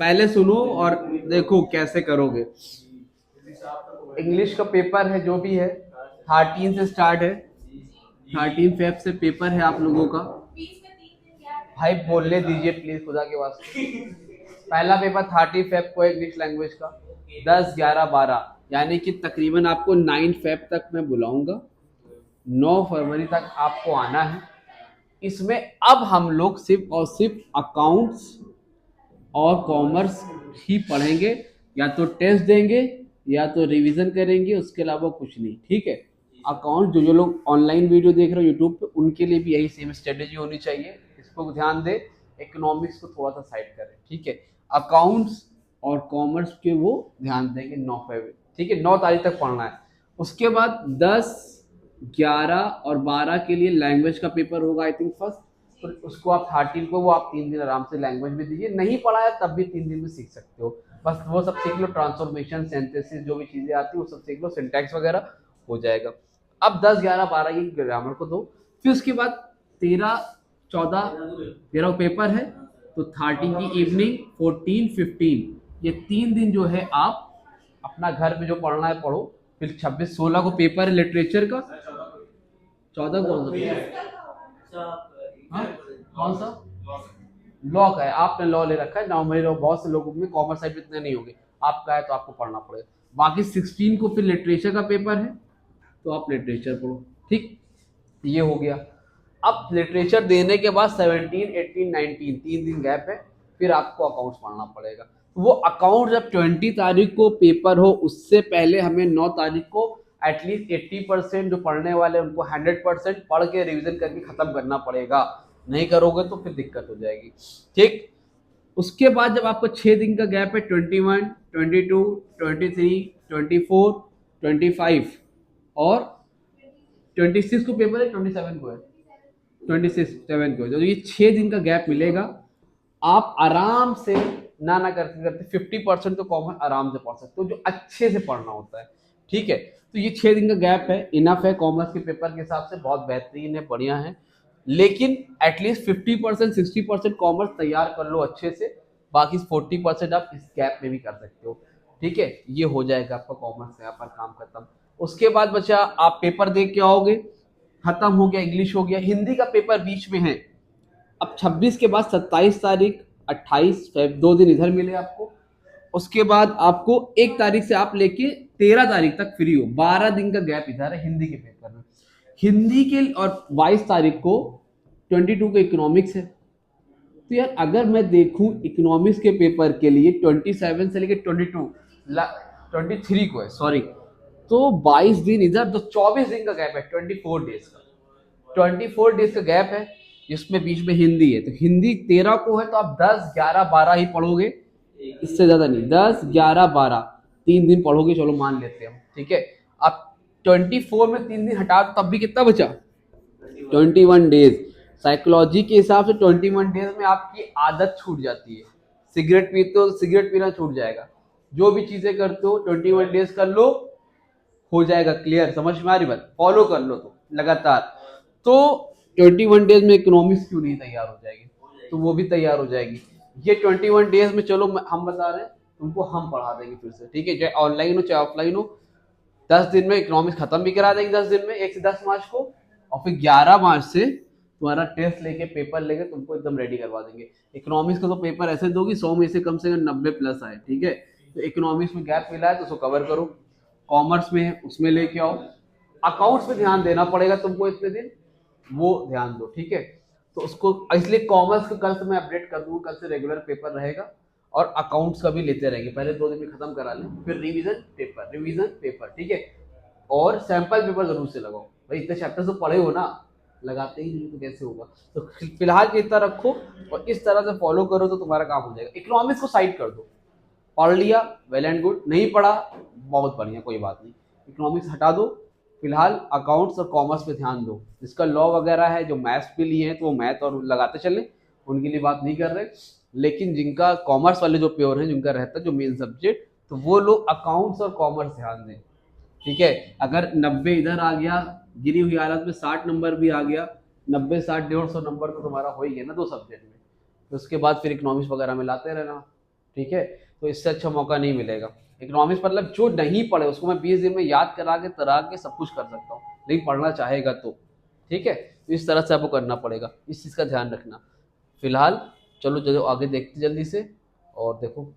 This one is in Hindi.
पहले सुनो और देखो कैसे करोगे। इंग्लिश का पेपर है जो भी है 13 से स्टार्ट है, 13 फेब से पेपर है आप लोगों का। भाई बोलने दीजिए प्लीज खुदा के वास्ते। पहला पेपर 30 फेब को इंग्लिश लैंग्वेज का, 10, 11, 12 यानी कि तकरीबन आपको 9 फेब तक मैं बुलाऊंगा, 9 फरवरी तक आपको आना है। इसमें अब हम लोग सिर्फ और सिर्फ अकाउंट्स और कॉमर्स ही पढ़ेंगे, या तो टेस्ट देंगे या तो रिवीजन करेंगे, उसके अलावा कुछ नहीं, ठीक है। अकाउंट जो जो लोग ऑनलाइन वीडियो देख रहे हो यूट्यूब पे, उनके लिए भी यही सेम स्ट्रेटेजी होनी चाहिए, इसको ध्यान दे। इकोनॉमिक्स को थोड़ा सा साइड करें, ठीक है। अकाउंट्स और कॉमर्स के वो ध्यान देंगे 9 फरवरी, ठीक है, 9 तारीख तक पढ़ना है। उसके बाद 10, 11 और 12 के लिए लैंग्वेज का पेपर होगा आई थिंक फर्स्ट, तो उसको आप 13 को वो आप 3 दिन आराम से लैंग्वेज में दीजिए, नहीं पढ़ा है तब भी 3 दिन में सीख सकते हो, बस वो सब सीख लो, ट्रांसफॉर्मेशन, सिंथेसिस, जो भी चीजें आती है वो सब सीख लो, सिंटैक्स वगैरह हो जाएगा। अब 10, 11, 12 ये ग्रामर को दो, फिर उसके बाद 13, 14, 13 पेपर है, तो 13 की इवनिंग, 14, 15 ये 3 दिन जो है आप अपना घर में जो पढ़ना है पढ़ो। फिर 26, 16 को पेपर है लिटरेचर का। 14 कौन सा, हाँ कौन सा, लॉ का है, आपने लॉ ले रखा है, नॉर्मली लॉ बहुत से लोगों में कॉमर्स साइड में इतने नहीं होंगे, आपका है तो आपको पढ़ना पड़ेगा। बाकी 16 को फिर लिटरेचर का पेपर है, तो आप लिटरेचर पढ़ो, ठीक, ये हो गया। अब लिटरेचर देने के बाद 17, 18, 19 3 दिन गैप है, फिर आपको अकाउंट्स पढ़ना पड़ेगा। वो अकाउंट जब 20 तारीख को पेपर हो, उससे पहले हमें 9 तारीख को एटलीस्ट 80% जो पढ़ने वाले उनको 100% पढ़ के रिवीजन करके खत्म करना पड़ेगा, नहीं करोगे तो फिर दिक्कत हो जाएगी, ठीक। उसके बाद जब आपको 6 दिन का गैप है, 21, 22, 23, 24, 25 और 26 को पेपर है, 27 को है, 27 को है, तो ये 6 दिन का गैप मिलेगा। आप आराम से ना करते करते 50% तो कॉमन आराम से पढ़ सकते हो, जो अच्छे से पढ़ना होता है, ठीक है। तो ये 6 दिन का गैप है, इनफ है, कॉमर्स के पेपर के हिसाब से बहुत बेहतरीन है, बढ़िया है। लेकिन एटलीस्ट 50%, 60% कॉमर्स तैयार कर लो अच्छे से, बाकी 40% आप इस गैप में भी कर सकते हो, ठीक है। ये हो जाएगा आपका कॉमर्स यहाँ पर काम खत्म। उसके बाद बचा आप पेपर दे के आओगे, खत्म हो गया, इंग्लिश हो गया, हिंदी का पेपर बीच में है। अब 26 के बाद 27 तारीख, 28 फेब 2 दिन इधर मिले आपको। उसके बाद आपको 1 तारीख से आप लेके 13 तारीख तक फ्री हो, 12 दिन का गैप इधर है हिंदी के पेपर में। हिंदी के और 22 तारीख को 22 का इकोनॉमिक्स है। तो यार अगर मैं देखूं इकोनॉमिक्स के पेपर के लिए 27 से लेके 23 को है, सॉरी, तो 22 दिन इधर, तो 24 दिन का गैप है, 24 डेज का, 24 डेज का गैप है, जिसमें बीच में हिंदी है। तो हिंदी 13 को है, तो आप 10, 11, 12 ही पढ़ोगे, इससे ज्यादा नहीं, 10, 11, 12 3 दिन पढ़ोगे, चलो मान लेते हैं हम, ठीक है। आप 24 में 3 दिन हटा तब भी कितना बचा, 21 डेज। साइकोलॉजी के हिसाब से 21 डेज में आपकी आदत छूट जाती है, सिगरेट पीते हो सिगरेट पीना छूट जाएगा, जो भी चीजें करते हो 21 डेज कर लो, हो जाएगा क्लियर, समझ में आ रही बात, फॉलो कर लो तो लगातार। तो 21 डेज में इकोनॉमिक्स क्यों नहीं तैयार हो जाएगी, तो वो भी तैयार हो जाएगी। ये 21 डेज में चलो हम बता रहे हैं तुमको, हम पढ़ा देंगे फिर से, ठीक है, चाहे ऑनलाइन हो चाहे ऑफलाइन हो। 10 दिन में इकोनॉमिक्स खत्म भी करा देंगे, 10 दिन में, 1 से 10 मार्च को, और फिर 11 मार्च से तुम्हारा टेस्ट लेके पेपर लेके तुमको एकदम रेडी करवा देंगे। इकोनॉमिक्स का तो पेपर ऐसे दोगी 100 में से कम 90 प्लस आए, ठीक है। तो इकोनॉमिक्स में गैप मिला है तो उसको कवर करो, कॉमर्स में है उसमें लेके आओ, अकाउंट्स पे ध्यान देना पड़ेगा तुमको इतने दिन, वो ध्यान दो, ठीक है। तो उसको इसलिए कॉमर्स का कल से मैं अपडेट कर दूंगा, कल से रेगुलर पेपर रहेगा, और अकाउंट्स का भी लेते रहेंगे, पहले 2 दिन में खत्म करा लें, फिर रिवीजन पेपर, ठीक है। और सैंपल पेपर जरूर से लगाओ भाई, इतने चैप्टर तो पढ़े हो ना, लगाते ही नहीं तो कैसे होगा। तो फिलहाल इतना रखो और इस तरह से फॉलो करो तो तुम्हारा काम हो जाएगा। इकोनॉमिक्स को साइड कर दो, पढ़ लिया वेल एंड गुड, नहीं पढ़ा बहुत बढ़िया, कोई बात नहीं, इकोनॉमिक्स हटा दो, फिलहाल अकाउंट्स और कॉमर्स पे ध्यान दो। जिसका लॉ वगैरह है, जो मैथ्स पे लिए हैं तो वो मैथ और लगाते चले, उनके लिए बात नहीं कर रहे। लेकिन जिनका कॉमर्स वाले जो प्योर हैं, जिनका रहता है जो मेन सब्जेक्ट, तो वो लोग अकाउंट्स और कॉमर्स ध्यान दें, ठीक है। अगर 90 इधर आ गया, गिरी हुई हालत में 60 नंबर भी आ गया, 90, 60, 150 नंबर तो तुम्हारा हो ही गया ना 2 सब्जेक्ट में, तो उसके बाद फिर इकोनॉमिक्स वगैरह में लाते रहना, ठीक है, तो इससे अच्छा मौका नहीं मिलेगा। इकोनॉमिक्स मतलब जो नहीं पढ़े उसको मैं 20 दिन में याद करा के तरा के सब कुछ कर सकता हूँ, लेकिन पढ़ना चाहेगा तो। ठीक है, तो इस तरह से आपको करना पड़ेगा, इस चीज़ का ध्यान रखना। फिलहाल चलो चलो आगे देखते जल्दी से। और देखो